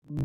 Dr.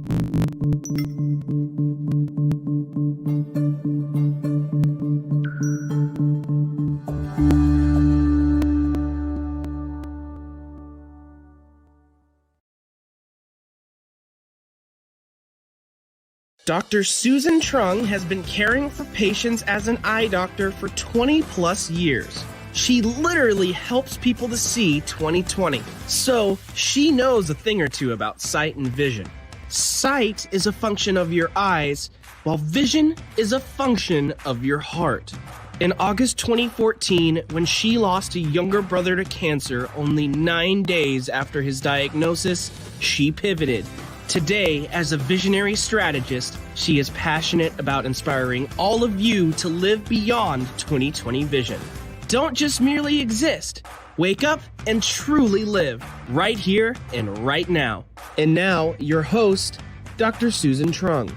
Susan Truong has been caring for patients as an eye doctor for 20 plus years. She literally helps people to see 20/20. So she knows a thing or two about sight and vision. Sight is a function of your eyes, while vision is a function of your heart. In August 2014, when she lost a younger brother to cancer only 9 days after his diagnosis, she pivoted. Today, as a visionary strategist, she is passionate about inspiring all of you to live beyond 20/20 vision. Don't just merely exist. Wake up and truly live right here and right now. And now, your host, Dr. Susan Truong.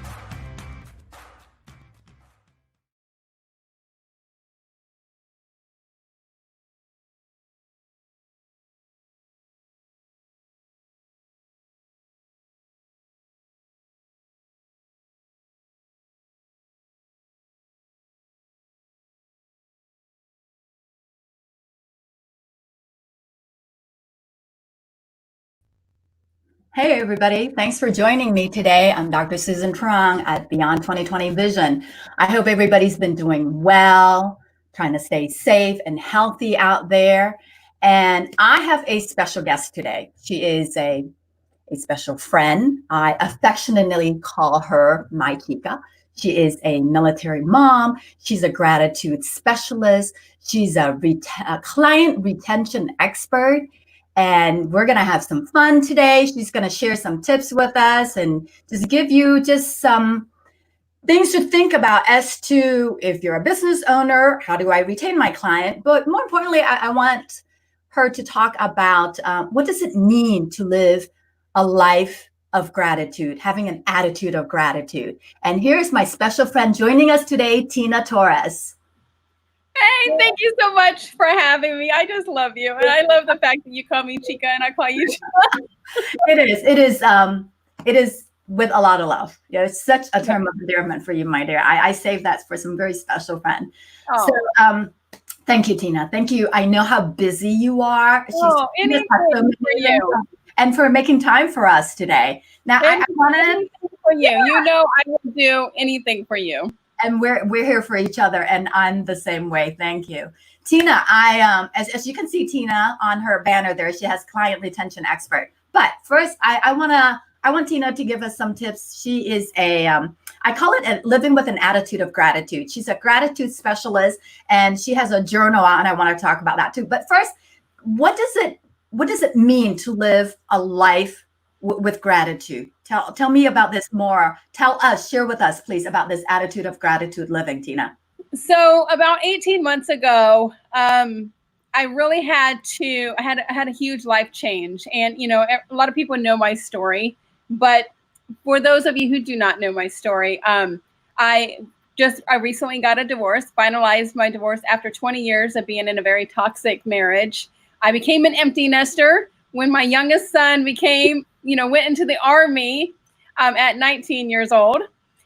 Hey, everybody. Thanks for joining me today. I'm Dr. Susan Truong at Beyond 2020 Vision. I hope everybody's been doing well, trying to stay safe and healthy out there. And I have a special guest today. She is a special friend. I affectionately call her my Chica. She is a military mom. She's a gratitude specialist. She's a client retention expert. And we're going to have some fun today. She's going to share some tips with us and just give you just some things to think about as to if you're a business owner, how do I retain my client? But more importantly, I want her to talk about what does it mean to live a life of gratitude, having an attitude of gratitude. And here's my special friend joining us today, Tina Torres. Hey, thank you so much for having me. I just love you. And I love the fact that you call me Chica and I call you Chica. It is with a lot of love. It's such a term of endearment for you, my dear. I save that for some very special friend. Oh. So thank you, Tina. Thank you. I know how busy you are. Anything for you. And for making time for us today. Now, I want to for you. You know I will do anything for you. And we're here for each other, and I'm the same way. Thank you, Tina. I as you can see, Tina on her banner there, she has client retention expert. But first, I want Tina to give us some tips. She is I call it living with an attitude of gratitude. She's a gratitude specialist, and she has a journal out, and I want to talk about that too. But first, what does it mean to live a life with gratitude? Tell me about this more. Share with us, please, about this attitude of gratitude living, Tina. So about 18 months ago, I really had a huge life change. And, a lot of people know my story, but for those of you who do not know my story, I recently got a divorce, finalized my divorce after 20 years of being in a very toxic marriage. I became an empty nester when my youngest son went into the Army at 19 years old.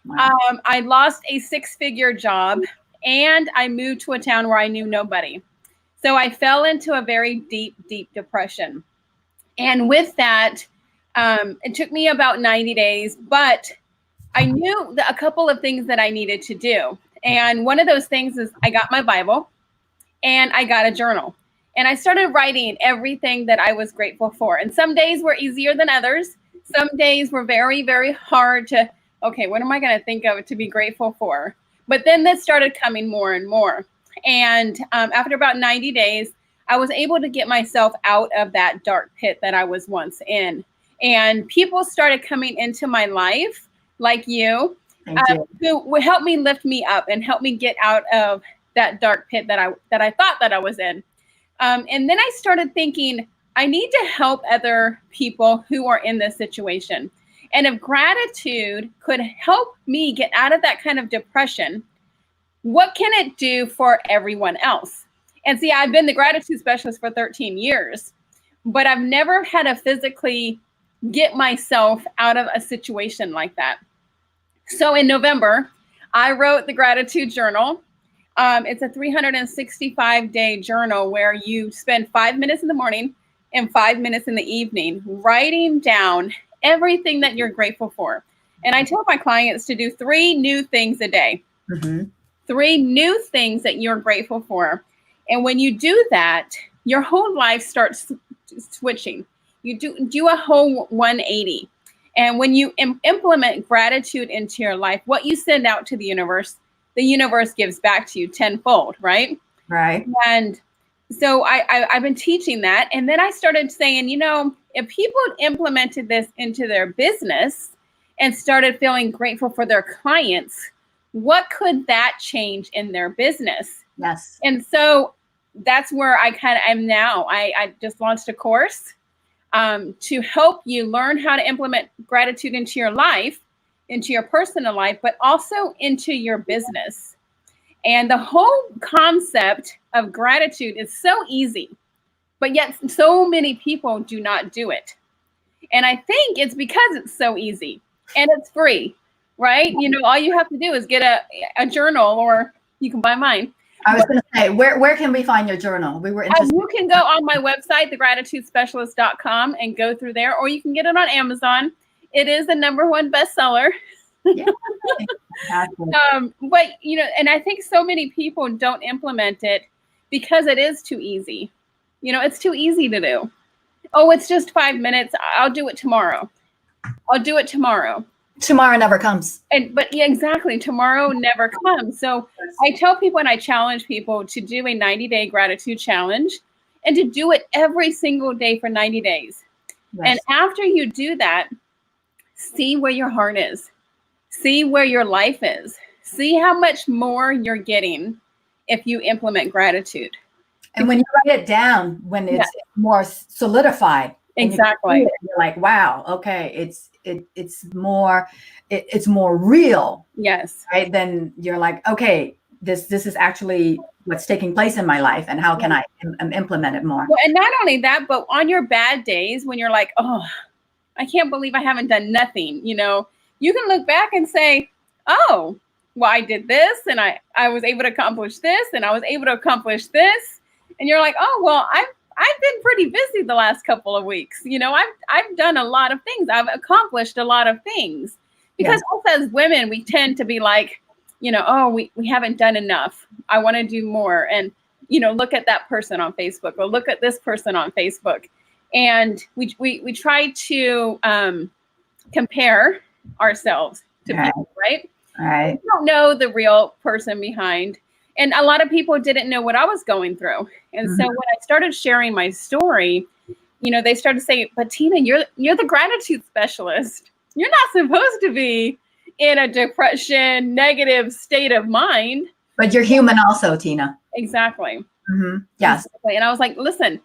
Wow. I lost a 6-figure job and I moved to a town where I knew nobody. So I fell into a very deep, deep depression. And with that, it took me about 90 days, but I knew a couple of things that I needed to do. And one of those things is I got my Bible and I got a journal. And I started writing everything that I was grateful for. And some days were easier than others. Some days were very, very hard to, okay, what am I going to think of to be grateful for? But then this started coming more and more. And after about 90 days, I was able to get myself out of that dark pit that I was once in. And people started coming into my life, like you, who would help me lift me up and help me get out of that dark pit that I thought that I was in. And then I started thinking, I need to help other people who are in this situation. And if gratitude could help me get out of that kind of depression, what can it do for everyone else? And see, I've been the gratitude specialist for 13 years, but I've never had to physically get myself out of a situation like that. So in November, I wrote the gratitude journal. It's a 365-day journal where you spend 5 minutes in the morning and 5 minutes in the evening writing down everything that you're grateful for. And I tell my clients to do 3 new things a day. Mm-hmm. 3 new things that you're grateful for. And when you do that, your whole life starts switching. You do a whole 180. And when you implement gratitude into your life, what you send out to the universe gives back to you tenfold, right? Right. And so I've been teaching that. And then I started saying, if people implemented this into their business and started feeling grateful for their clients, what could that change in their business? Yes. And so that's where I kind of am now. I just launched a course to help you learn how to implement gratitude into your life, into your personal life, but also into your business. And the whole concept of gratitude is so easy, but yet so many people do not do it. And I think it's because it's so easy and it's free, right? All you have to do is get a journal, or you can buy mine. I was going to say, where can we find your journal? We were interested. You can go on my website, thegratitudespecialist.com, and go through there, or you can get it on Amazon. It is the #1 bestseller. Yeah. But and I think so many people don't implement it because it is too easy. It's too easy to do. Oh, it's just 5 minutes. I'll do it tomorrow. Tomorrow never comes. But yeah, exactly. Tomorrow never comes. So I tell people and I challenge people to do a 90-day gratitude challenge and to do it every single day for 90 days. Yes. And after you do that, see where your heart is. See where your life is. See how much more you're getting if you implement gratitude. And when you write it down, when it's more solidified. Exactly. You're like, wow, okay, it's more real. Yes. Right. Then you're like, okay, this is actually what's taking place in my life, and how can I implement it more? Well, and not only that, but on your bad days when you're like, oh, I can't believe I haven't done nothing, you can look back and say, oh, well, I did this and I was able to accomplish this and I was able to accomplish this. And you're like, oh, well, I've been pretty busy the last couple of weeks. I've done a lot of things. I've accomplished a lot of things. Because also as women, we tend to be like, oh, we haven't done enough. I want to do more. And, look at that person on Facebook, or look at this person on Facebook. And we try to compare ourselves to people, right? Right. We don't know the real person behind. And a lot of people didn't know what I was going through. And so when I started sharing my story, they started saying, but Tina, you're the gratitude specialist. You're not supposed to be in a depression, negative state of mind. But you're human also, Tina. Exactly. Mm-hmm. Yes. Exactly. And I was like, listen,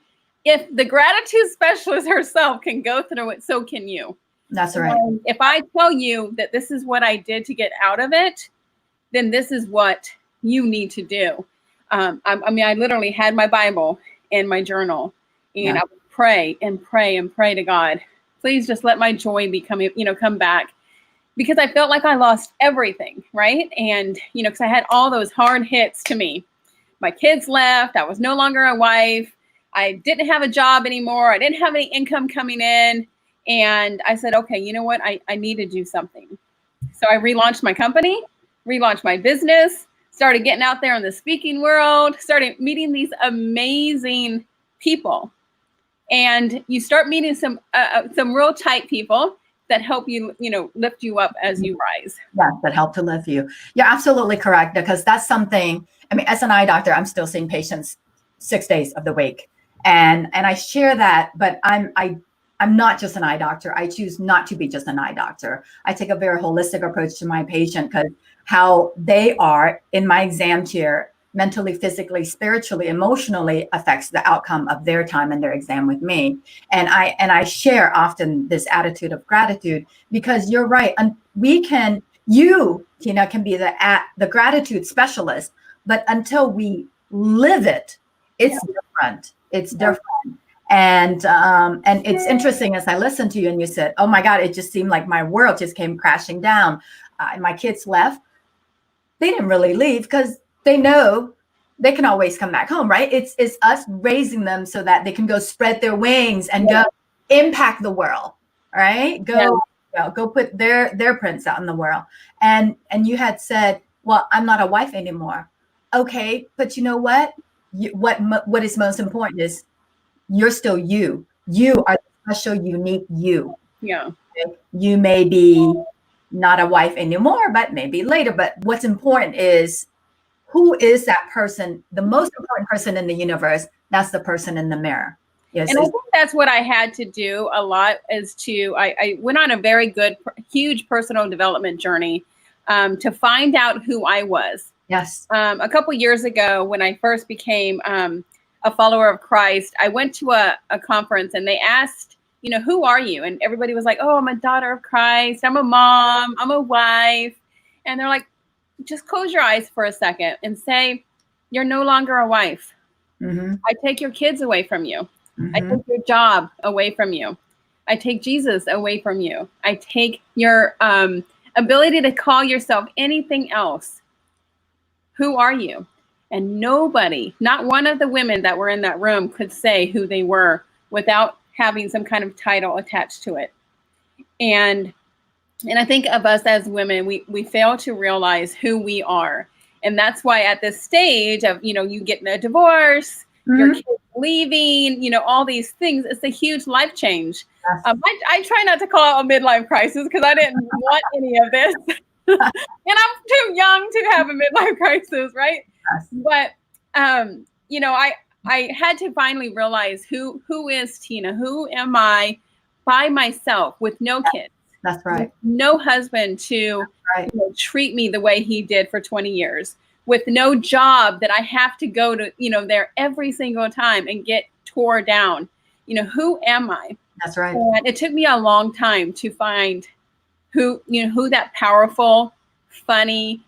if the gratitude specialist herself can go through it, so can you. That's right. And if I tell you that this is what I did to get out of it, then this is what you need to do. I literally had my Bible in my journal, and I would pray and pray and pray to God, please just let my joy come back, because I felt like I lost everything, right? And, because I had all those hard hits to me. My kids left. I was no longer a wife. I didn't have a job anymore. I didn't have any income coming in. And I said, okay, you know what? I need to do something. So I relaunched my company, relaunched my business, started getting out there in the speaking world, started meeting these amazing people. And you start meeting some real tight people that help you, lift you up as you rise. Yes, that help to lift you. You're absolutely correct, because that's something, as an eye doctor, I'm still seeing patients 6 days of the week. And I share that, but I'm not just an eye doctor. I choose not to be just an eye doctor. I take a very holistic approach to my patient, because how they are in my exam chair, mentally, physically, spiritually, emotionally, affects the outcome of their time and their exam with me. And I share often this attitude of gratitude, because you're right. And you, Tina, can be the gratitude specialist, but until we live it, it's different. It's different. And it's interesting as I listened to you and you said, oh my God, it just seemed like my world just came crashing down. My kids left. They didn't really leave because they know they can always come back home, right? It's us raising them so that they can go spread their wings and go impact the world, right? Go put their prints out in the world. And you had said, well, I'm not a wife anymore. Okay, but you know what? What is most important is you're still you. You are the special, unique you. Yeah. Okay? You may be not a wife anymore, but maybe later. But what's important is, who is that person? The most important person in the universe, that's the person in the mirror. Yes. And I think that's what I had to do a lot, is I went on a very good, huge personal development journey to find out who I was. Yes. A couple years ago, when I first became a follower of Christ, I went to a conference and they asked, who are you? And everybody was like, oh, I'm a daughter of Christ. I'm a mom. I'm a wife. And they're like, just close your eyes for a second and say, you're no longer a wife. Mm-hmm. I take your kids away from you. Mm-hmm. I take your job away from you. I take Jesus away from you. I take your ability to call yourself anything else. Who are you? And nobody, not one of the women that were in that room, could say who they were without having some kind of title attached to it. And I think of us as women, we fail to realize who we are. And that's why at this stage of, you getting a divorce, your kids leaving, all these things, it's a huge life change. Yes. I try not to call it a midlife crisis because I didn't want any of this. And I'm too young to have a midlife crisis, right? Yes. But, I had to finally realize who is Tina? Who am I by myself with no kids? That's right. No husband to treat me the way he did for 20 years, with no job that I have to go to, there every single time and get tore down. Who am I? That's right. And it took me a long time to find who that powerful, funny,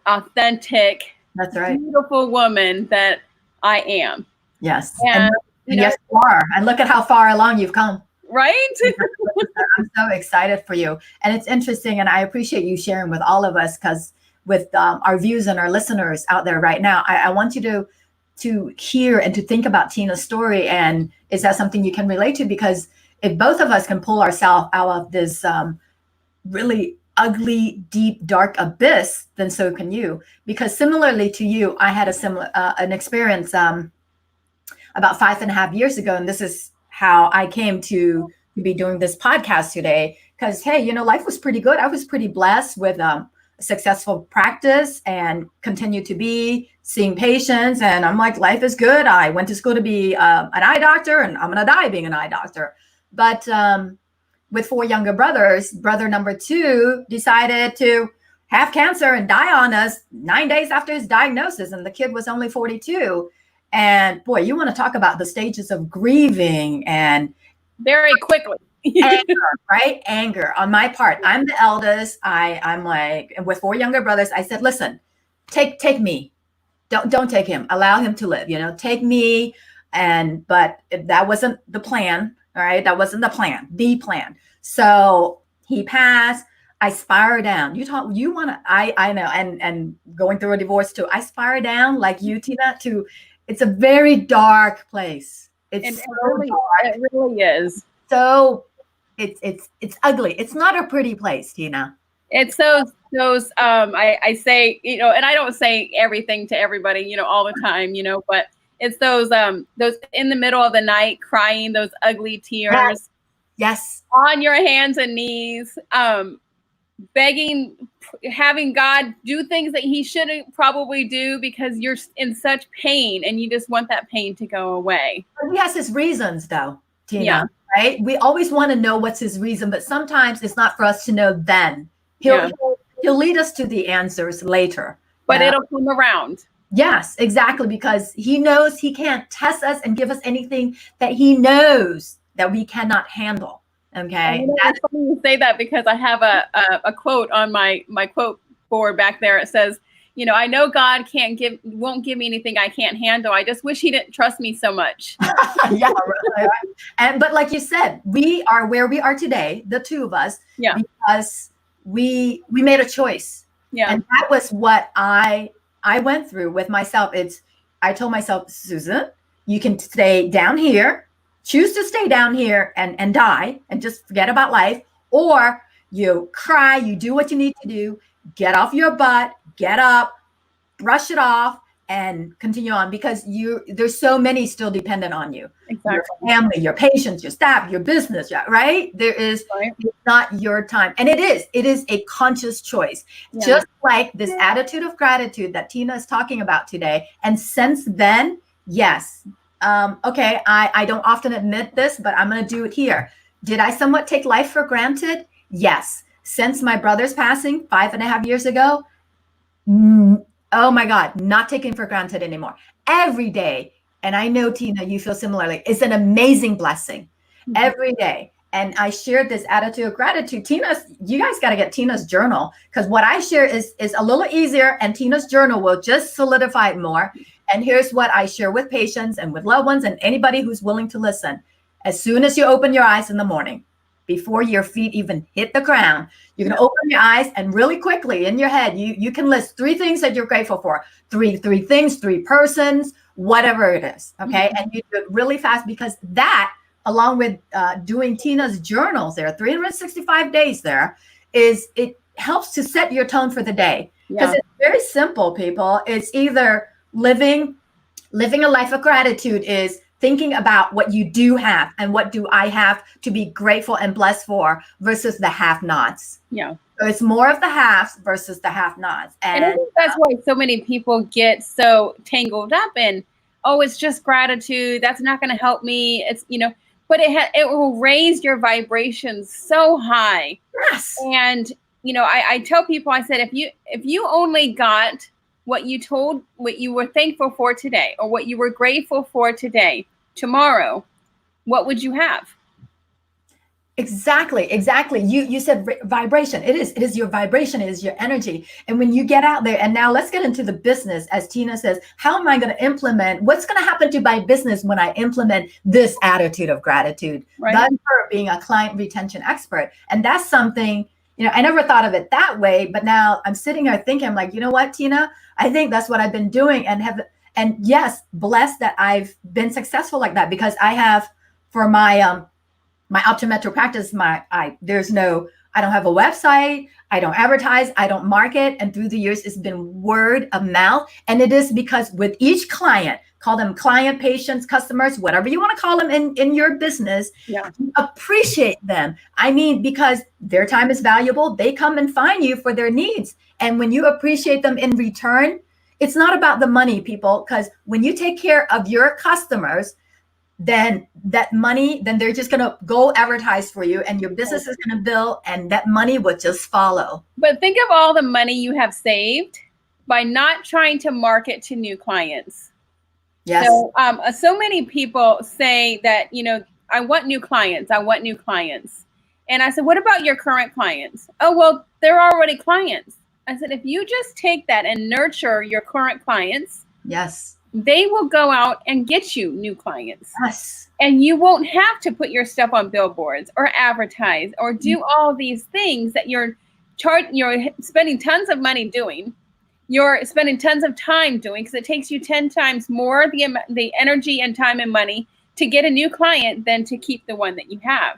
authentic, that's right, beautiful woman that I am. Yes. And yes, you are. And look at how far along you've come. Right? I'm so excited for you. And it's interesting. And I appreciate you sharing with all of us, because with our views and our listeners out there right now, I want you to hear and to think about Tina's story. And is that something you can relate to? Because if both of us can pull ourselves out of this really ugly, deep, dark abyss, then so can you. Because similarly to you, I had a similar an experience about 5.5 years ago. And this is how I came to be doing this podcast today. Because, hey, life was pretty good. I was pretty blessed with a successful practice and continue to be seeing patients. And I'm like, life is good. I went to school to be an eye doctor, and I'm going to die being an eye doctor. But with 4 younger brothers, brother number 2 decided to have cancer and die on us 9 days after his diagnosis. And the kid was only 42. And boy, you want to talk about the stages of grieving and very quickly. Anger, right? Anger on my part. I'm the eldest. I'm like, and with 4 younger brothers, I said, listen, take me. Don't take him. Allow him to live, take me. But that wasn't the plan. All right. That wasn't the plan. So he passed. I spiral down. I know. And going through a divorce too, I spiral down like you, Tina, it's a very dark place. It really is. So it's ugly. It's not a pretty place, Tina. It's those I say, and I don't say everything to everybody, all the time, but it's those in the middle of the night crying, those ugly tears. Yes. On your hands and knees, begging, having God do things that he shouldn't probably do because you're in such pain and you just want that pain to go away. He has his reasons though, Tina. Yeah. Right? We always want to know what's his reason, but sometimes it's not for us to know then. He'll lead us to the answers later. But it'll come around. Yes, exactly. Because he knows he can't test us and give us anything that he knows that we cannot handle. Okay. It's funny you say that because I have a quote on my quote board back there. It says, I know God won't give me anything I can't handle. I just wish he didn't trust me so much. Yeah, right. But like you said, we are where we are today, the two of us, Yeah. because we made a choice. Yeah. And that was what I went through with myself. I told myself, Susan, you can stay down here, choose to stay down here and die and just forget about life, or you cry, you do what you need to do, get off your butt, get up, brush it off, and continue on, because there's so many still dependent on you. Exactly. Your family, your patients, your staff, your business, right? It's not your time. And it is a conscious choice. Yeah. Just like this attitude of gratitude that Tina is talking about today. And since then, yes. Okay, I don't often admit this, but I'm going to do it here. Did I somewhat take life for granted? Yes. Since my brother's passing 5.5 years ago, oh my God, not taken for granted anymore. Every day, and I know, Tina, you feel similarly, it's an amazing blessing every day. And I shared this attitude of gratitude. You guys got to get Tina's journal, because what I share is a little easier, and Tina's journal will just solidify it more. And here's what I share with patients and with loved ones and anybody who's willing to listen. As soon as you open your eyes in the morning, before your feet even hit the ground, you're going to open your eyes, and really quickly in your head, you can list 3 things that you're grateful for. Three things, 3 persons, whatever it is. Okay. Mm-hmm. And you do it really fast, because that, along with doing Tina's journals, there are 365 days there, it helps to set your tone for the day. Because it's very simple, people. It's either living a life of gratitude is thinking about what you do have and what do I have to be grateful and blessed for, versus the have-nots. Yeah. So it's more of the haves versus the have-nots. And I think that's why so many people get so tangled up in, oh, it's just gratitude. That's not going to help me. It's, but it will raise your vibrations so high. Yes. And, I tell people, I said, if you only got what you were thankful for today, or what you were grateful for today, tomorrow, what would you have? Exactly. You said vibration. It is your vibration, it is your energy. And when you get out there, and now let's get into the business, as Tina says, how am I going to implement, what's going to happen to my business when I implement this attitude of gratitude? Right. That's her being a client retention expert. And that's something, I never thought of it that way, but now I'm sitting here thinking, I'm like, you know what, Tina, I think that's what I've been doing, and yes, blessed that I've been successful like that, because I have, for my optometric practice, I don't have a website, I don't advertise, I don't market. And through the years, it's been word of mouth. And it is because with each client, call them client, patients, customers, whatever you want to call them in your business, appreciate them. I mean, because their time is valuable. They come and find you for their needs. And when you appreciate them in return, it's not about the money, people, because when you take care of your customers, then that money, then they're just going to go advertise for you, and your business is going to build, and that money will just follow. But think of all the money you have saved by not trying to market to new clients. Yes. So many people say that, I want new clients. And I said, what about your current clients? Oh, well, they're already clients. I said, if you just take that and nurture your current clients, yes, they will go out and get you new clients. Yes. And you won't have to put your stuff on billboards or advertise or do all these things that you're spending tons of money doing. You're spending tons of time doing, because it takes you 10 times more the energy and time and money to get a new client than to keep the one that you have.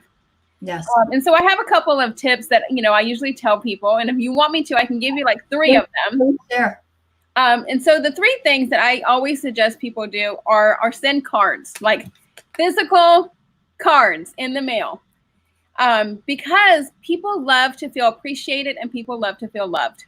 Yes. And so I have a couple of tips that, I usually tell people. And if you want me to, I can give you like 3 of them. Sure. And so the 3 things that I always suggest people do are send cards, like physical cards in the mail, because people love to feel appreciated and people love to feel loved.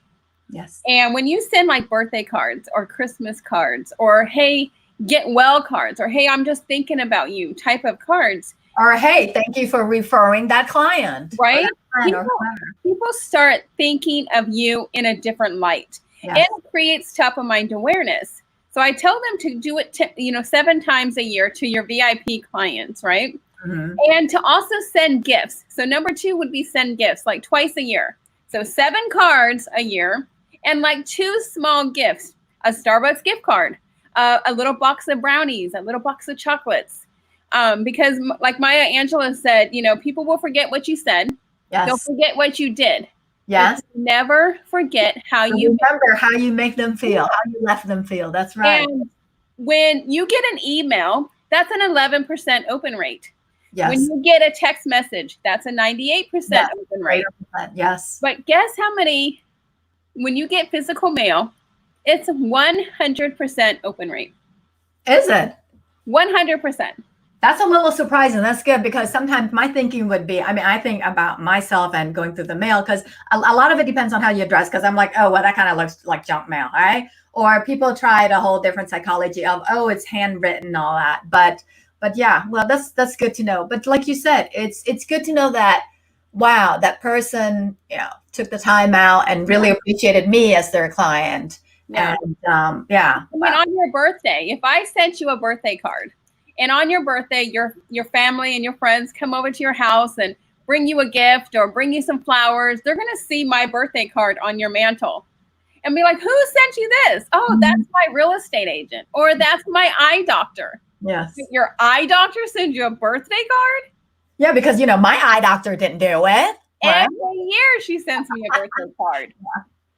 Yes. And when you send like birthday cards or Christmas cards or, hey, get well cards, or, hey, I'm just thinking about you type of cards. Or, hey, thank you for referring that client. Right? People start thinking of you in a different light. Yes. And it creates top of mind awareness. So I tell them to do it, 7 times a year to your VIP clients, right? Mm-hmm. And to also send gifts. So number 2 would be send gifts, like twice a year. So 7 cards a year. And like 2 small gifts, a Starbucks gift card, a little box of brownies, a little box of chocolates. Because like Maya Angelou said, you know, people will forget what you said. Yes. They'll forget what you did. Yes. Never forget how So you remember how you make them feel, how you left them feel. That's right. And when you get an email, that's an 11% open rate. Yes. When you get a text message, that's a 98% open rate. Yes. But guess how many, when you get physical mail, it's 100% open rate. Is it? 100%. That's a little surprising. That's good, because sometimes my thinking would be, I mean, I think about myself and going through the mail, because a lot of it depends on how you dress, because I'm like, oh, well, that kind of looks like junk mail, all right? Or people tried a whole different psychology of, oh, it's handwritten, all that. But yeah, well, that's good to know. But like you said, it's good to know that, wow, that person, you know, took the time out and really appreciated me as their client. Yeah. And yeah. I mean, on your birthday, if I sent you a birthday card, and on your birthday, your family and your friends come over to your house and bring you a gift or bring you some flowers, they're going to see my birthday card on your mantle and be like, who sent you this? Oh, that's my real estate agent, or that's my eye doctor. Yes. Your eye doctor sends you a birthday card? Yeah, because, you know, my eye doctor didn't do it. Every year she sends me a birthday card.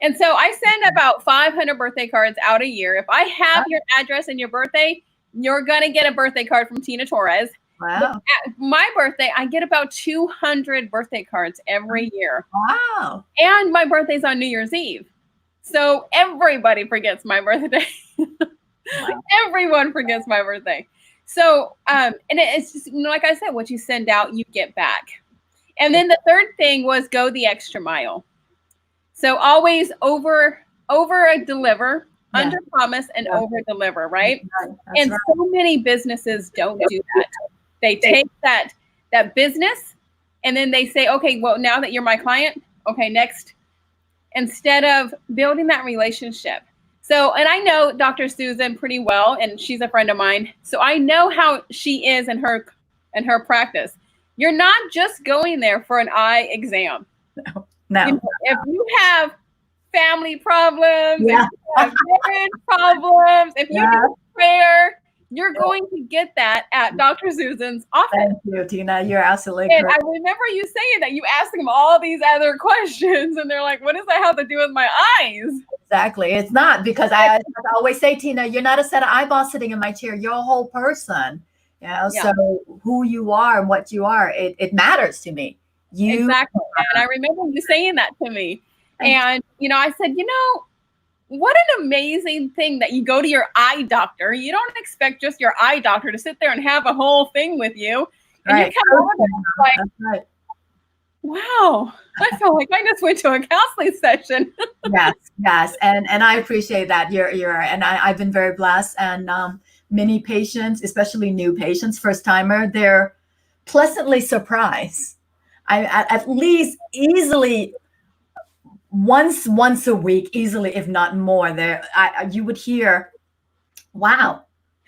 And so I send about 500 birthday cards out a year. If I have your address and your birthday, you're going to get a birthday card from Tina Torres. Wow. At my birthday, I get about 200 birthday cards every year. Wow. And my birthday's on New Year's Eve. So everybody forgets my birthday. Wow. Everyone forgets my birthday. So, and it's just, you know, like I said, what you send out, you get back. And then the third thing was go the extra mile. So always over deliver, under promise, and over deliver, right? And so many businesses don't do that. They take that business and then they say, okay, well, now that you're my client, okay, next, instead of building that relationship. So, and I know Dr. Susan pretty well, and she's a friend of mine. So I know how she is in her practice. You're not just going there for an eye exam. No. You know, if you have family problems, if you have marriage problems, if you need prayer, you're going to get that at Dr. Susan's office. Thank you, Tina. You're absolutely correct. correct. I remember you saying that you asked them all these other questions, and they're like, what does that have to do with my eyes? Exactly. It's not, because I always say, Tina, you're not a set of eyeballs sitting in my chair. You're a whole person. You know, so who you are and what you are, it matters to me. Exactly. And I remember you saying that to me. And, you know, I said, you know, what an amazing thing that you go to your eye doctor. You don't expect just your eye doctor to sit there and have a whole thing with you. And you come over like, wow, I feel like I just went to a counseling session. Yes. And I appreciate that. And I've been very blessed. And many patients, especially new patients, first timer, they're pleasantly surprised. I at least easily once a week, easily, if not more, you would hear, wow,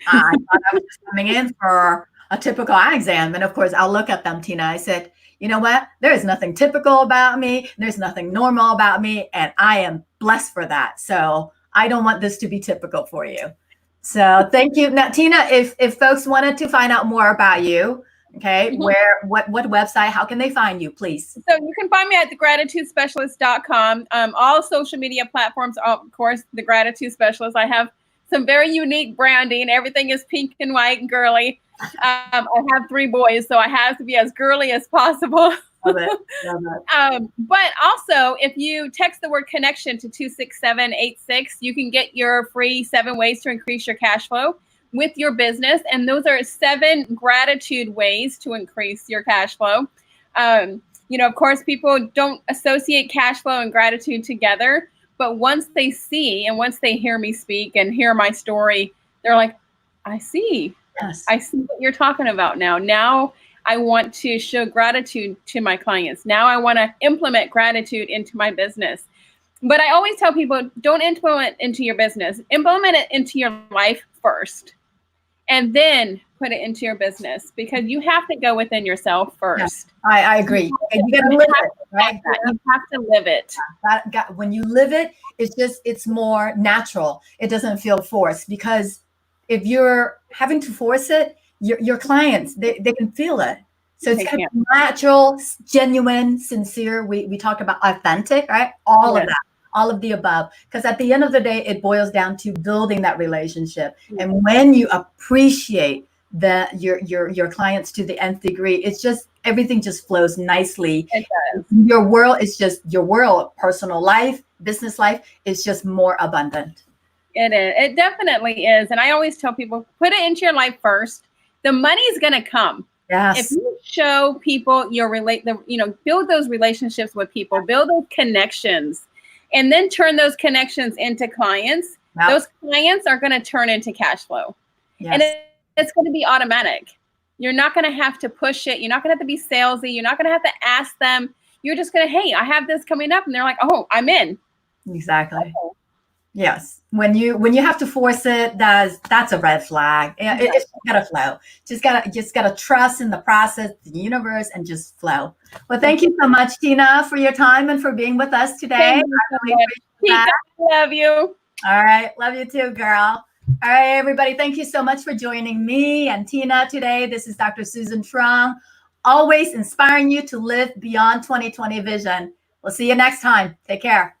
I thought I was just coming in for a typical eye exam. And of course, I'll look at them, Tina. I said, you know what? There is nothing typical about me. There's nothing normal about me. And I am blessed for that. So I don't want this to be typical for you. So thank you. Now, Tina, if folks wanted to find out more about you, okay, what website, how can they find you, please? So you can find me at thegratitudespecialist.com. All social media platforms, of course, The Gratitude Specialist. I have some very unique branding. Everything is pink and white and girly. I have 3 boys, so I have to be as girly as possible. Love it. Love it. But also, if you text the word connection to 26786, you can get your free 7 ways to increase your cash flow with your business. And those are 7 gratitude ways to increase your cash flow. You know, of course, people don't associate cash flow and gratitude together. But once they see and once they hear me speak and hear my story, they're like, I see. Yes. I see what you're talking about now. Now I want to show gratitude to my clients. Now I want to implement gratitude into my business. But I always tell people, don't implement it into your business. Implement it into your life first. And then put it into your business, because you have to go within yourself first. I agree. And you got to live it, right? You have to live it. When you live it, it's more natural. It doesn't feel forced, because if you're having to force it, your clients, they can feel it. So it's kind of natural, genuine, sincere. We talk about authentic, right? All of that, all of the above. Because at the end of the day, it boils down to building that relationship. And when you appreciate your clients to the nth degree, it's just everything just flows nicely. It does. Your world is just your world, personal life, business life is just more abundant. It is. It definitely is. And I always tell people, put it into your life first. The money's going to come. Yes. If you show people build those relationships with people, build those connections, and then turn those connections into clients, those clients are going to turn into cash flow. Yes. And it's going to be automatic. You're not going to have to push it. You're not going to have to be salesy. You're not going to have to ask them. You're just going to, hey, I have this coming up. And they're like, oh, I'm in. Exactly. Okay. Yes. When you have to force it, that's a red flag. It's gotta flow. Just gotta trust in the process, the universe, and just flow. Well, thank you so much, Tina, for your time and for being with us today. I love you. All right. Love you too, girl. All right, everybody. Thank you so much for joining me and Tina today. This is Dr. Susan Truong, always inspiring you to live beyond 2020 vision. We'll see you next time. Take care.